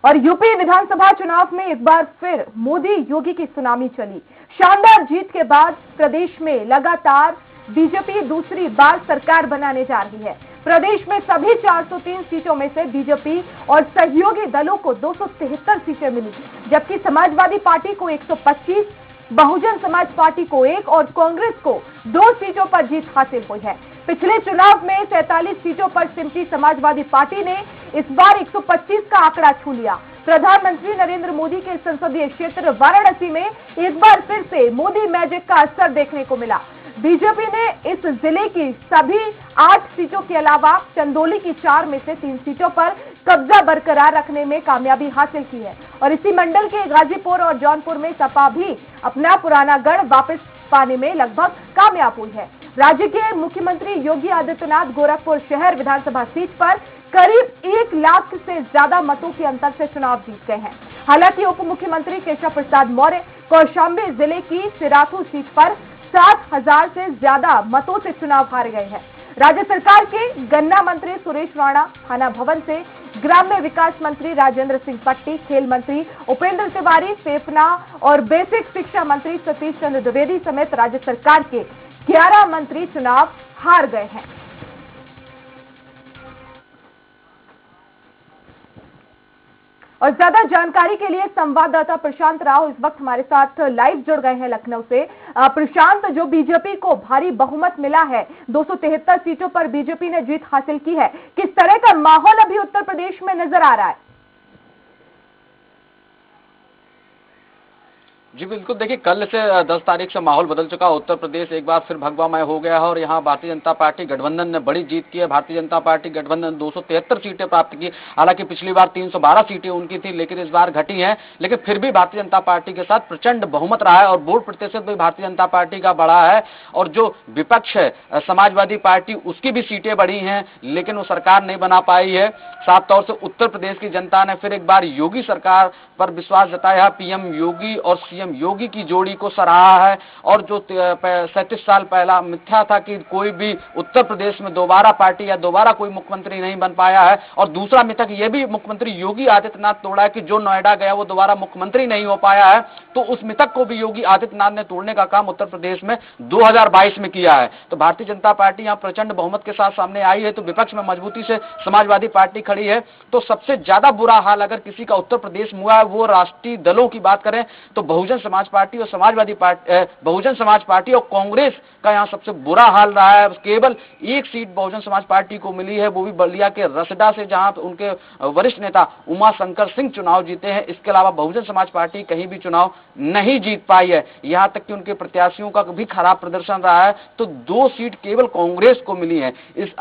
और यूपी विधानसभा चुनाव में एक बार फिर मोदी योगी की सुनामी चली। शानदार जीत के बाद प्रदेश में लगातार बीजेपी दूसरी बार सरकार बनाने जा रही है। प्रदेश में सभी 403 सीटों में से बीजेपी और सहयोगी दलों को 273 सीटें मिली, जबकि समाजवादी पार्टी को 125, बहुजन समाज पार्टी को 1 और कांग्रेस को 2 सीटों पर जीत हासिल हुई है। पिछले चुनाव में 47 सीटों पर सिमटी समाजवादी पार्टी ने इस बार 125 का आंकड़ा छू लिया। प्रधानमंत्री नरेंद्र मोदी के संसदीय क्षेत्र वाराणसी में एक बार फिर से मोदी मैजिक का असर देखने को मिला। बीजेपी ने इस जिले की सभी 8 सीटों के अलावा चंदौली की 4 में से 3 सीटों पर कब्जा बरकरार रखने में कामयाबी हासिल की है और इसी मंडल के गाजीपुर और जौनपुर में सपा भी अपना पुराना गढ़ वापस पाने में लगभग कामयाब हुई है। राज्य के मुख्यमंत्री योगी आदित्यनाथ गोरखपुर शहर विधानसभा सीट पर करीब 1 लाख से ज्यादा मतों के अंतर से चुनाव जीत गए हैं। हालांकि उप मुख्यमंत्री केशव प्रसाद मौर्य कौशाम्बी जिले की सिराथू सीट पर 7,000 से ज्यादा मतों से चुनाव हार गए हैं। राज्य सरकार के गन्ना मंत्री सुरेश राणा, थाना भवन से ग्राम्य विकास मंत्री राजेंद्र सिंह पट्टी, खेल मंत्री उपेंद्र तिवारी, फेफना और बेसिक शिक्षा मंत्री सतीश चंद्र द्विवेदी समेत राज्य सरकार के 11 मंत्री चुनाव हार गए हैं। और ज्यादा जानकारी के लिए संवाददाता प्रशांत राव इस वक्त हमारे साथ लाइव जुड़ गए हैं लखनऊ से। प्रशांत, जो बीजेपी को भारी बहुमत मिला है, 273 सीटों पर बीजेपी ने जीत हासिल की है, किस तरह का माहौल अभी उत्तर प्रदेश में नजर आ रहा है? जी बिल्कुल, देखिए कल से 10 तारीख से माहौल बदल चुका। उत्तर प्रदेश एक बार फिर भगवामय हो गया है और यहाँ भारतीय जनता पार्टी गठबंधन ने बड़ी जीत की है। भारतीय जनता पार्टी गठबंधन 273 सीटें प्राप्त की। हालांकि पिछली बार 312 सीटें उनकी थी, लेकिन इस बार घटी हैं। लेकिन फिर भी भारतीय जनता पार्टी के साथ प्रचंड बहुमत रहा है और वोट प्रतिशत भी भारतीय जनता पार्टी का बढ़ा है। और जो विपक्ष है समाजवादी पार्टी, उसकी भी सीटें बढ़ी हैं, लेकिन वो सरकार नहीं बना पाई है। साफ तौर से उत्तर प्रदेश की जनता ने फिर एक बार योगी सरकार पर विश्वास जताया। पीएम योगी और सीएम योगी की जोड़ी को सराहा है। और जो 37 साल पहला मिथ्या था कि कोई भी उत्तर प्रदेश में दोबारा पार्टी या दोबारा कोई मुख्यमंत्री नहीं बन पाया है, और दूसरा मिथक यह भी मुख्यमंत्री योगी आदित्यनाथ तोड़ा है कि जो नोएडा गया वो दोबारा मुख्यमंत्री नहीं हो पाया है, तो उस मिथक को भी योगी आदित्यनाथ ने तोड़ने का काम उत्तर प्रदेश में 2022 में किया है। तो भारतीय जनता पार्टी यहां प्रचंड बहुमत के साथ सामने आई है। तो विपक्ष में मजबूती से समाजवादी पार्टी खड़ी है। तो सबसे ज्यादा बुरा हाल अगर किसी का उत्तर प्रदेश में हुआ है, वो राष्ट्रीय दलों की बात करें तो बहुजन समाज पार्टी और समाजवादी पार्टी, बहुजन समाज पार्टी और कांग्रेस का यहां सबसे बुरा हाल रहा है। केवल 1 सीट बहुजन समाज पार्टी को मिली है, वो भी बलिया के रसडा से, जहां उनके वरिष्ठ नेता उमा शंकर सिंह चुनाव जीते हैं। इसके अलावा बहुजन समाज पार्टी कहीं भी चुनाव नहीं जीत पाई है। यहां तक कि उनके प्रत्याशियों का भी खराब प्रदर्शन रहा है। तो 2 सीट केवल कांग्रेस को मिली है।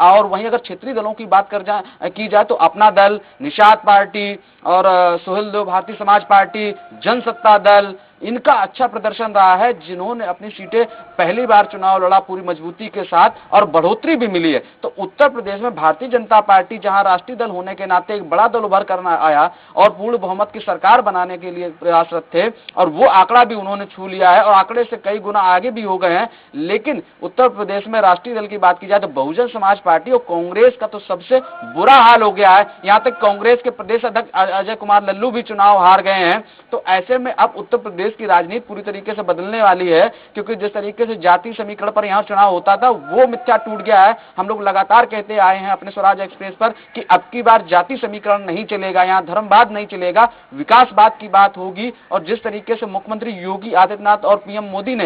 और वहीं अगर क्षेत्रीय दलों की बात की जाए तो अपना दल, निषाद पार्टी और सुहेल देव भारतीय समाज पार्टी, जनसत्ता दल, इनका अच्छा प्रदर्शन रहा है, जिन्होंने अपनी सीटें पहली बार चुनाव लड़ा पूरी मजबूती के साथ और बढ़ोतरी भी मिली है। तो उत्तर प्रदेश में भारतीय जनता पार्टी जहां राष्ट्रीय दल होने के नाते एक बड़ा दल उभर कर आया और पूर्ण बहुमत की सरकार बनाने के लिए प्रयासरत थे, और वो आंकड़ा भी उन्होंने छू लिया है और आंकड़े से कई गुना आगे भी हो गए हैं। लेकिन उत्तर प्रदेश में राष्ट्रीय दल की बात की जाए तो बहुजन समाज पार्टी और कांग्रेस का तो सबसे बुरा हाल हो गया है। यहां तक कांग्रेस के प्रदेश अध्यक्ष अजय कुमार लल्लू भी चुनाव हार गए हैं। तो ऐसे में अब उत्तर प्रदेश की राजनीति पूरी तरीके से बदलने वाली है, क्योंकि जिस तरीके से जाति समीकरण पर यहां चुनाव होता था वो मिथ्या टूट गया है। हम लोग लगातार कहते आए हैं अपने स्वराज एक्सप्रेस पर कि अब की बार जाति समीकरण नहीं चलेगा, यहां धर्मवाद नहीं चलेगा, विकासवाद की बात होगी। और जिस तरीके से मुख्यमंत्री योगी आदित्यनाथ और पीएम मोदी ने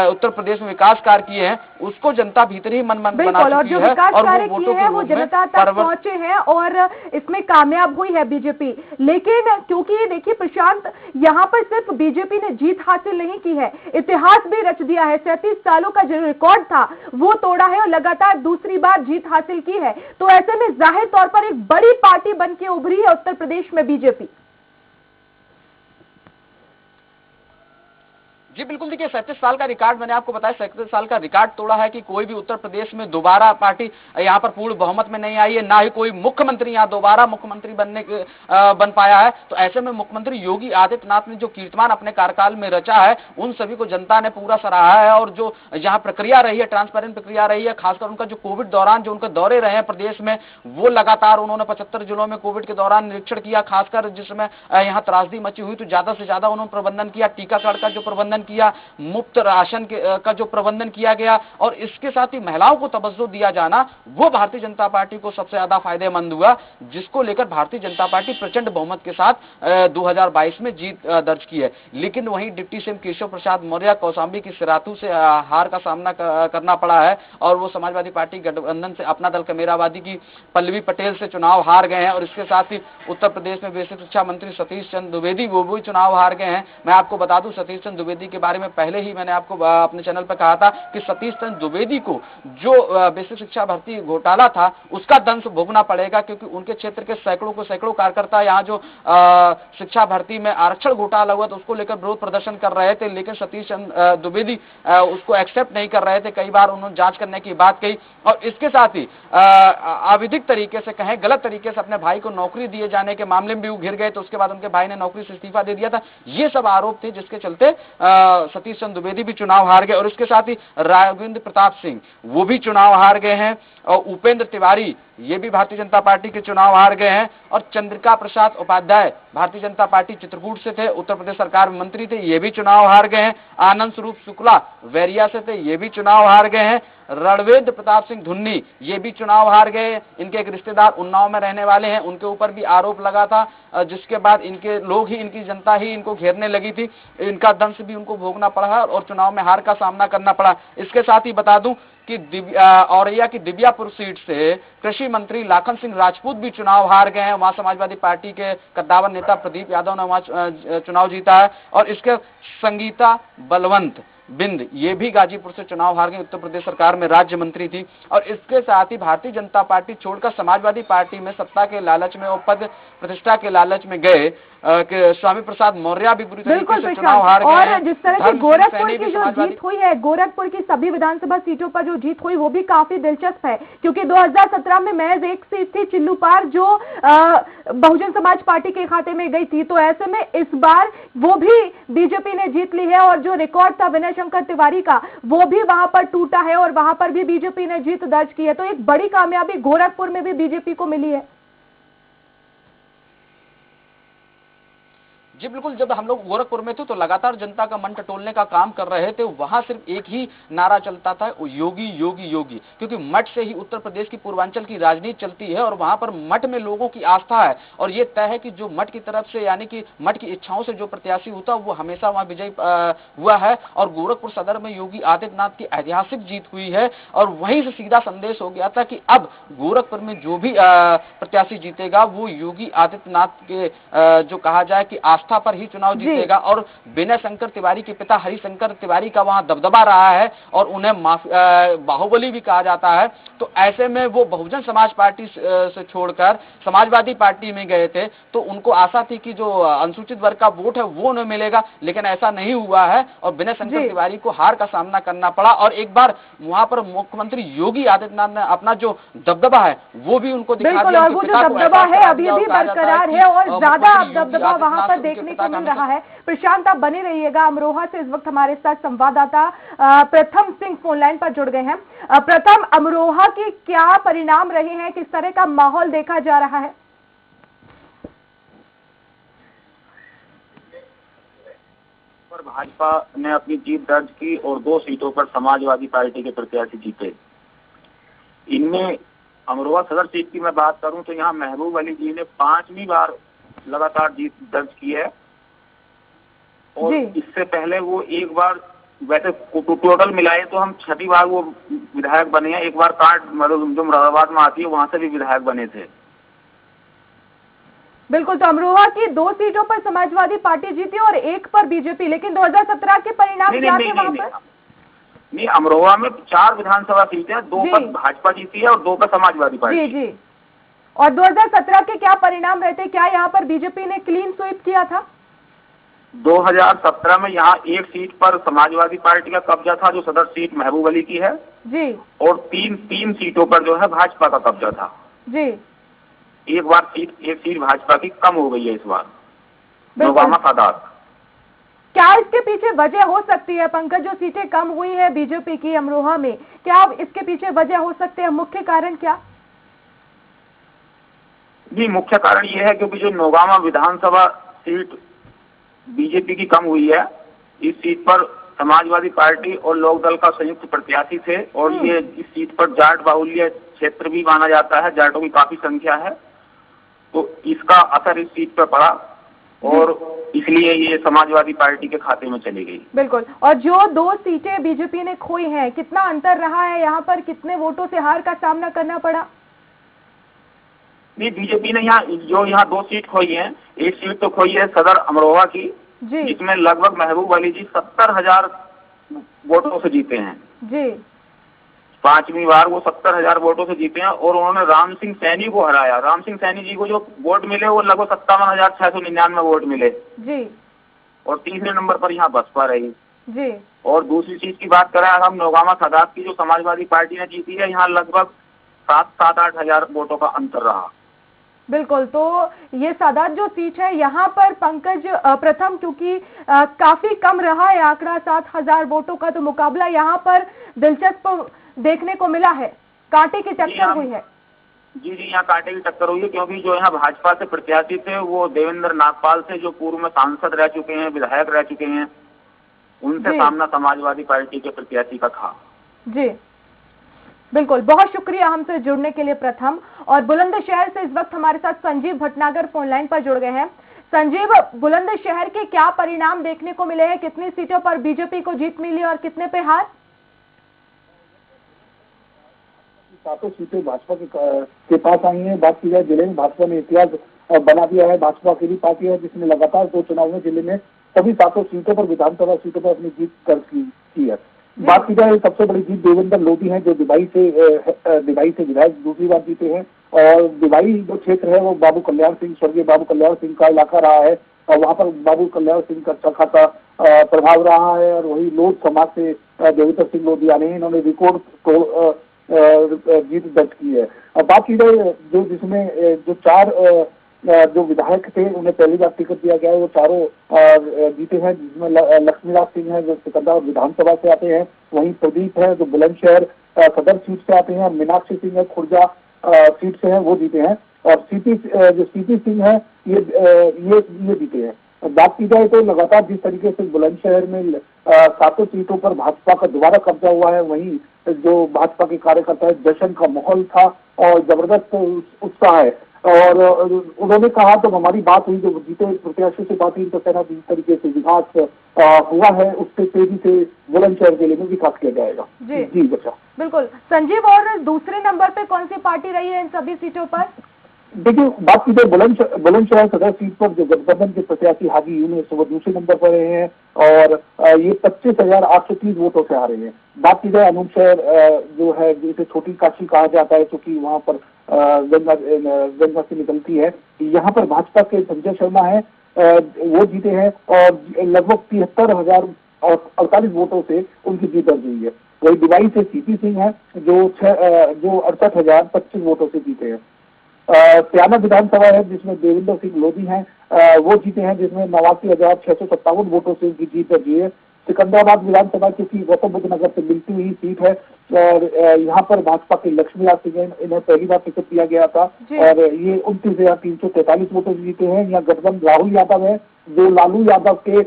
उत्तर प्रदेश में विकास कार्य किए हैं, उसको जनता भीतर ही मन बना चुकी है और वो वोटों के रूप में जनता तक पहुंचे हैं और इसमें कामयाब हुई है बीजेपी। लेकिन क्योंकि देखिए प्रशांत, यहां पर सिर्फ बीजेपी ने जीत हासिल नहीं की है, इतिहास भी रच दिया है। 37 सालों का जो रिकॉर्ड था वो तोड़ा है और लगातार दूसरी बार जीत हासिल की है। तो ऐसे में जाहिर तौर पर एक बड़ी पार्टी बनके उभरी है उत्तर प्रदेश में बीजेपी। जी बिल्कुल, देखिए 37 साल का रिकॉर्ड मैंने आपको बताया, 37 साल का रिकॉर्ड तोड़ा है कि कोई भी उत्तर प्रदेश में दोबारा पार्टी यहाँ पर पूर्ण बहुमत में नहीं आई है, ना ही कोई मुख्यमंत्री यहाँ दोबारा मुख्यमंत्री बन पाया है। तो ऐसे में मुख्यमंत्री योगी आदित्यनाथ ने जो कीर्तिमान अपने कार्यकाल में रचा है, उन सभी को जनता ने पूरा सराहा है। और जो यहाँ प्रक्रिया रही है, ट्रांसपेरेंट प्रक्रिया रही है, खासकर उनका जो कोविड दौरान जो उनके दौरे रहे हैं प्रदेश में, वो लगातार उन्होंने 75 जिलों में कोविड के दौरान निरीक्षण किया, खासकर जिसमें यहाँ त्रासदी मची हुई, तो ज्यादा से ज्यादा उन्होंने प्रबंधन किया, टीकाकरण का जो प्रबंधन किया, मुफ्त राशन का जो प्रबंधन किया गया, और इसके साथ ही महिलाओं को तवज्जो दिया जाना, वो भारतीय जनता पार्टी को सबसे ज्यादा फायदेमंद हुआ, जिसको लेकर भारतीय जनता पार्टी प्रचंड बहुमत के साथ 2022 में जीत दर्ज की है। लेकिन वहीं डिप्टी सीएम केशव प्रसाद मौर्य कौशाम्बी की सिरातू से हार का सामना करना पड़ा है, और वो समाजवादी पार्टी गठबंधन से अपना दल कमेरावादी की पल्लवी पटेल से चुनाव हार गए हैं। और इसके साथ ही उत्तर प्रदेश में बेसिक शिक्षा मंत्री सतीश चंद्र द्विवेदी वो भी चुनाव हार गए हैं। मैं आपको बता दूं, सतीश चंद्र द्विवेदी के बारे में पहले ही मैंने आपको अपने चैनल पर कहा था कि सतीश चंद्र द्विवेदी को जो बेसिक शिक्षा भर्ती घोटाला था, उसका दंश भोगना पड़ेगा, क्योंकि उनके क्षेत्र के सैकड़ों कार्यकर्ता यहाँ जो शिक्षा भर्ती में आरक्षण घोटाला हुआ तो उसको लेकर विरोध प्रदर्शन कर रहे थे, लेकिन सतीश चंद्र द्विवेदी उसको एक्सेप्ट नहीं कर रहे थे। कई बार उन्होंने जांच करने की बात कही, और इसके साथ ही अविधिक तरीके से कहें, गलत तरीके से अपने भाई को नौकरी दिए जाने के मामले में भी वो घिर गए, तो उसके बाद उनके भाई ने नौकरी से इस्तीफा दे दिया था। ये सब आरोप थे जिसके चलते सतीश चंद्र द्विवेदी भी चुनाव हार गए। और इसके साथ ही राघवेंद्र प्रताप सिंह वो भी चुनाव हार गए हैं, और उपेंद्र तिवारी ये भी भारतीय जनता पार्टी के चुनाव हार गए हैं, और चंद्रिका प्रसाद उपाध्याय भारतीय जनता पार्टी चित्रकूट से थे, उत्तर प्रदेश सरकार में मंत्री थे, ये भी चुनाव हार गए हैं। आनंद स्वरूप शुक्ला वैरिया से थे, ये भी चुनाव हार गए हैं। रणवेद प्रताप सिंह धुन्नी ये भी चुनाव हार गए। इनके एक रिश्तेदार उन्नाव में रहने वाले हैं, उनके ऊपर भी आरोप लगा था, जिसके बाद इनके लोग ही, इनकी जनता ही इनको घेरने लगी थी। इनका दंश भी उनको भोगना पड़ा और चुनाव में हार का सामना करना पड़ा। इसके साथ ही बता दूं कि औरैया की दिव्यापुर सीट से कृषि मंत्री लाखन सिंह राजपूत भी चुनाव हार गए हैं। वहां समाजवादी पार्टी के कद्दावर नेता प्रदीप यादव ने वहां चुनाव जीता है। और इसके संगीता बलवंत बिंद ये भी गाजीपुर से चुनाव हार गई, उत्तर प्रदेश सरकार में राज्य मंत्री थी। और इसके साथ ही भारतीय जनता पार्टी छोड़कर समाजवादी पार्टी में सत्ता के लालच में और पद प्रतिष्ठा के लालच में गए स्वामी प्रसाद मौर्य भी बुरी तरीके से चुनाव हार गए। और जिस तरह की गोरखपुर की जो जीत हुई है, गोरखपुर की सभी विधानसभा सीटों पर जो जीत हुई वो भी काफी दिलचस्प है, क्योंकि 2017 में महज एक सीट थी चिल्लूपार जो बहुजन समाज पार्टी के खाते में गई थी। तो ऐसे में इस बार वो भी बीजेपी ने जीत ली है, और जो रिकॉर्ड था विनय शंकर तिवारी का वो भी वहां पर टूटा है, और वहां पर भी बीजेपी ने जीत दर्ज की है। तो एक बड़ी कामयाबी गोरखपुर में भी बीजेपी को मिली है। जी बिल्कुल, जब हम लोग गोरखपुर में थे तो लगातार जनता का मन टटोलने का काम कर रहे थे। वहां सिर्फ एक ही नारा चलता था, योगी योगी योगी, क्योंकि मठ से ही उत्तर प्रदेश की पूर्वांचल की राजनीति चलती है, और वहां पर मठ में लोगों की आस्था है, और ये तय है कि जो मठ की तरफ से यानी कि मठ की इच्छाओं से जो प्रत्याशी होता है वो हमेशा वहां विजयी हुआ है। और गोरखपुर सदर में योगी आदित्यनाथ की ऐतिहासिक जीत हुई है, और वहीं से सीधा संदेश हो गया था कि अब गोरखपुर में जो भी प्रत्याशी जीतेगा वो योगी आदित्यनाथ के जो कहा जाए कि आस्था पर ही चुनाव जीतेगा। और विनय शंकर तिवारी के पिता हरिशंकर तिवारी का वहां दबदबा रहा है, और उन्हें बाहुबली भी कहा जाता है। तो ऐसे में वो बहुजन समाज पार्टी से छोड़कर समाजवादी पार्टी में गए थे, तो उनको आशा थी कि जो अनुसूचित वर्ग का वोट है वो उन्हें मिलेगा, लेकिन ऐसा नहीं हुआ है, और विनय शंकर तिवारी को हार का सामना करना पड़ा। और एक बार वहां पर मुख्यमंत्री योगी आदित्यनाथ ने अपना जो दबदबा है वो भी उनको दिखा दिया। और वो जो दबदबा है अभी भी बरकरार है, और ज्यादा दबदबा वहां पर देखने को मिल रहा है। प्रशांत, आप बने रहिएगा। अमरोहा से इस वक्त हमारे साथ संवाददाता प्रथम सिंह फोन लाइन पर जुड़ गए हैं। प्रथम, अमरोहा के क्या परिणाम रहे हैं, किस तरह का माहौल देखा जा रहा है? पर भाजपा ने अपनी जीत दर्ज की और 2 सीटों पर समाजवादी पार्टी के प्रत्याशी जीते। इनमें अमरोहा सदर सीट की मैं बात करूं तो यहाँ महबूब अली जी ने 5वीं बार लगातार जीत दर्ज की है, और इससे पहले वो एक बार, वैसे टोटल मिलाए तो हम 6वीं बार वो विधायक बने हैं। एक बार कार्ड मतलब जो मुरादाबाद में आती है वहां से भी विधायक बने थे। बिल्कुल, तो अमरोहा की 2 सीटों पर समाजवादी पार्टी जीती और 1 पर बीजेपी, लेकिन 2017 के परिणाम क्या थे वहां पर? नहीं, अमरोहा में 4 विधानसभा सीटें हैं, 2 पर भाजपा जीती है और 2 पर समाजवादी पार्टी। जी। और 2017 के क्या परिणाम रहते, क्या यहाँ पर बीजेपी ने क्लीन स्वीप किया था? 2017 में यहाँ एक सीट पर समाजवादी पार्टी का कब्जा था, जो सदर सीट महबूब अली की है जी और तीन सीटों पर जो है भाजपा का कब्जा था। जी। एक सीट भाजपा की कम हो गई है इस बार, बिल्कुल। नौगामा सादात। क्या इसके पीछे वजह हो सकती है पंकज, जो सीटें कम हुई है बीजेपी की अमरोहा में, क्या अब इसके पीछे वजह हो सकते हैं, मुख्य कारण क्या? जी, मुख्य कारण ये है क्योंकि जो नौगामा विधानसभा सीट बीजेपी की कम हुई है, इस सीट पर समाजवादी पार्टी और लोकदल का संयुक्त प्रत्याशी थे और ये इस सीट पर जाट बाहुल्य क्षेत्र भी माना जाता है, जाटों की काफी संख्या है, तो इसका असर इस सीट पर पड़ा और इसलिए ये समाजवादी पार्टी के खाते में चली गई। बिल्कुल। और जो 2 सीटें बीजेपी ने खोई हैं, कितना अंतर रहा है यहाँ पर, कितने वोटों से हार का सामना करना पड़ा? नहीं, बीजेपी ने यहाँ 2 सीट खोई है। एक सीट तो खोई है सदर अमरोहा की, जिसमें लगभग महबूब अली जी 70,000 वोटों से जीते हैं जी। 5वीं बार वो 70,000 वोटों से जीते हैं और उन्होंने राम सिंह सैनी को हराया। राम सिंह सैनी जी को जो वोट मिले वो लगभग 57,699 वोट मिले जी। और तीसरे नंबर पर यहाँ बसपा रही जी। और दूसरी चीज की बात करें हम, नौगामा सादात की जो समाजवादी पार्टी ने जीती है, यहाँ लगभग 7-8 हजार वोटों का अंतर रहा। बिल्कुल। तो ये सादात जो सीट है यहाँ पर पंकज प्रथम, क्योंकि काफी कम रहा है आंकड़ा 7,000 वोटों का, तो मुकाबला यहाँ पर दिलचस्प देखने को मिला है, कांटे की टक्कर हुई है। जी, यहाँ कांटे की टक्कर हुई है क्योंकि जो यहाँ भाजपा से प्रत्याशी थे वो देवेंद्र नागपाल थे, जो पूर्व में सांसद रह चुके हैं, विधायक रह चुके हैं, उनसे सामना समाजवादी पार्टी के प्रत्याशी का था। जी बिल्कुल, बहुत शुक्रिया हमसे जुड़ने के लिए प्रथम। और बुलंदशहर से इस वक्त हमारे साथ संजीव भटनागर फोन लाइन पर जुड़ गए हैं। संजीव, बुलंदशहर के क्या परिणाम देखने को मिले हैं, कितनी सीटों पर बीजेपी को जीत मिली और कितने पे हार? 7 सीटें भाजपा के पास आई हैं। बात की जाए जिले में, भाजपा ने इतिहास बना दिया है। भाजपा अकेली पार्टी है जिसने लगातार 2 चुनाव में जिले में सभी 7 सीटों पर, विधानसभा सीटों पर अपनी जीत दर्ज की है। बात की जाए सबसे बड़ी जीत देवेंद्र लोधी हैं, जो दिवाई से विधायक दूसरी बार जीते हैं और दिवाई जो क्षेत्र है वो बाबू कल्याण सिंह, स्वर्गीय बाबू कल्याण सिंह का इलाका रहा है और वहाँ पर बाबू कल्याण सिंह का अच्छा खासा प्रभाव रहा है। और वही लोध समाज से देवेंद्र सिंह लोधिया ने इन्होंने रिकॉर्ड जीत दर्ज की है। अब बात की जाए जिसमें जो 4 जो विधायक थे उन्हें पहली बार टिकट दिया गया है, वो चारों जीते हैं, जिसमें लक्ष्मीलाल सिंह है जो सिकंदराबाद विधानसभा से आते हैं, वहीं प्रदीप है जो बुलंदशहर सदर सीट से आते हैं, मीनाक्षी सिंह है खुर्जा सीट से है, वो जीते हैं और सीपी सिंह है ये जीते हैं। बात की जाए तो लगातार जिस तरीके से बुलंदशहर में 7 सीटों पर भाजपा का दोबारा कब्जा हुआ है, वहीं जो भाजपा के कार्यकर्ता है जश्न का माहौल था और जबरदस्त उत्साह है। और उन्होंने कहा जब हमारी बात हुई, जो जीते प्रत्याशी से बात हुई, तो कहना जिस तरीके से विकास हुआ है उससे तेजी से बुलंदशहर जिले में विकास किया जाएगा। जी बच्चा। बिल्कुल संजीव, और दूसरे नंबर पे कौन सी पार्टी रही है इन सभी सीटों पर? देखिए, बात की जाए बुलंदशहर सदर सीट पर जो गठबंधन के प्रत्याशी हाजी यूनुस वो दूसरे नंबर पर रहे हैं और ये 25,830 वोटों से हारे हैं। बात की जाए अनूपशहर जो है, जिसे छोटी काशी कहा जाता है क्योंकि वहाँ पर गंगा से निकलती है, यहाँ पर भाजपा के संजय शर्मा है, वो जीते हैं और लगभग 73,048 वोटों से उनकी जीत दर्ज हुई है। वही दिवाई से सीपी सिंह है जो 68,025 वोटों से जीते हैं। प्याना विधानसभा है जिसमें देवेंद्र सिंह लोधी हैं, वो जीते हैं, जिसमें 89,657 वोटों से उनकी जीत दर्ज हुई है। सिकंदराबाद विधानसभा क्योंकि गौतम बुद्ध नगर से मिलती हुई सीट है और यहाँ पर भाजपा के लक्ष्मीलाल सिंह इन्हें पहली बार टिकट दिया गया था और ये 29,343 वोटों से जीते हैं। यहाँ गठबंधन राहुल यादव है जो लालू यादव के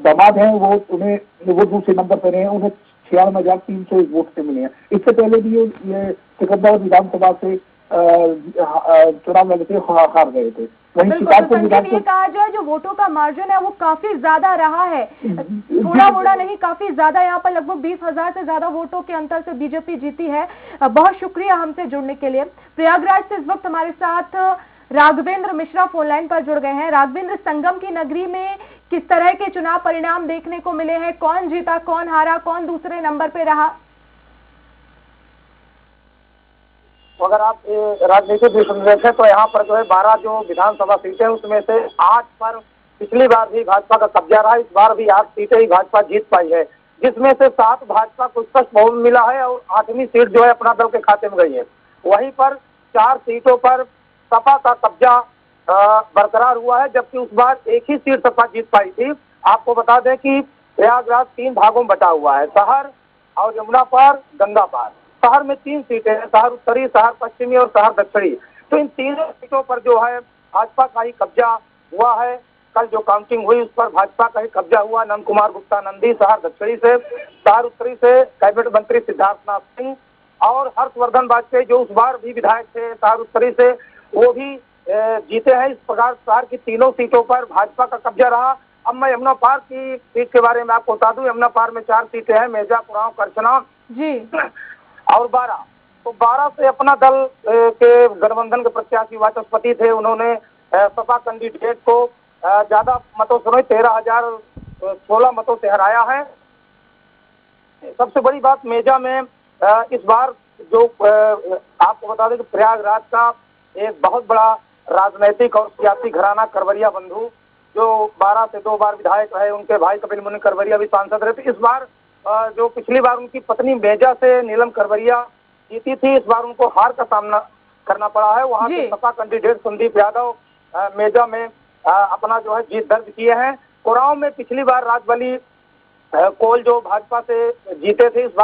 दामाद हैं, वो दूसरे नंबर पर हैं, उन्हें 96,301 वोट से मिले हैं। इससे पहले भी ये सिकंदराबाद विधानसभा से चुनाव लड़े थे, हार गए थे। वहीं शिकारपुर विधानसभा कहा जाए जो वोटों का मार्जिन है वो काफी ज्यादा रहा है, थोड़ा नहीं काफी ज्यादा, यहाँ पर लगभग 20,000 से ज्यादा वोटों के अंतर से बीजेपी जीती है। बहुत शुक्रिया हमसे जुड़ने के लिए। प्रयागराज से इस वक्त हमारे साथ राघवेंद्र मिश्रा फोन लाइन पर जुड़ गए हैं। राघवेंद्र, संगम की नगरी में किस तरह के चुनाव परिणाम देखने को मिले हैं, कौन जीता, कौन हारा, कौन दूसरे नंबर पे रहा? अगर आप राजनीतिक भी सुन रहे थे तो यहाँ पर जो है 12 जो विधानसभा सीटें उसमें से 8 पर पिछली बार भी भाजपा का कब्जा रहा, इस बार भी 8 सीटें ही भाजपा जीत पाई है, जिसमें से 7 भाजपा को स्पष्ट बहुमत मिला है और 8वीं सीट जो है अपना दल के खाते में गई है। वहीं पर 4 सीटों पर सपा का कब्जा बरकरार हुआ है, जबकि उस बार एक ही सीट सपा जीत पाई थी। आपको बता दें कि प्रयागराज 3 भागों में बटा हुआ है, शहर और यमुना पार, गंगा पार। शहर में 3 सीटें हैं, शहर उत्तरी, शहर पश्चिमी और शहर दक्षिणी। तो इन तीनों सीटों पर जो है भाजपा का ही कब्जा हुआ है। कल जो काउंटिंग हुई उस पर भाजपा का ही कब्जा हुआ। नंद कुमार गुप्ता नंदी शहर दक्षिणी से, शहर उत्तरी से कैबिनेट मंत्री सिद्धार्थनाथ सिंह और हर्षवर्धन वाजपेयी जो उस बार भी विधायक थे शहर उत्तरी से, वो भी जीते हैं। इस प्रकार शहर की तीनों सीटों पर भाजपा का कब्जा रहा। अब मैं यमुना पार की सीट के बारे में आपको बता दूं, यमुना पार में 4 सीटें हैं, मेजा, कुरांव, करछना जी और 12। तो 12 से अपना दल के गठबंधन के प्रत्याशी वाचस्पति थे, उन्होंने सपा कैंडिडेट को ज्यादा मतों से 13,016 मतों से हराया है। सबसे बड़ी बात मेजा में इस बार जो आपको बता दें कि प्रयागराज का एक बहुत बड़ा राजनीतिक और सियासी घराना करवरिया बंधु जो 12 से 2 बार विधायक रहे, उनके भाई कपिल मुनि करवरिया भी सांसद रहे। तो इस बार जो पिछली बार उनकी पत्नी मेजा से नीलम करवरिया जीती थी, इस बार उनको हार का सामना करना पड़ा है। वहाँ के सपा कैंडिडेट संदीप यादव मेजा में अपना जो है जीत दर्ज किए हैं। कुरांव में पिछली बार राजबली कोल जो भाजपा से जीते थे, इस बार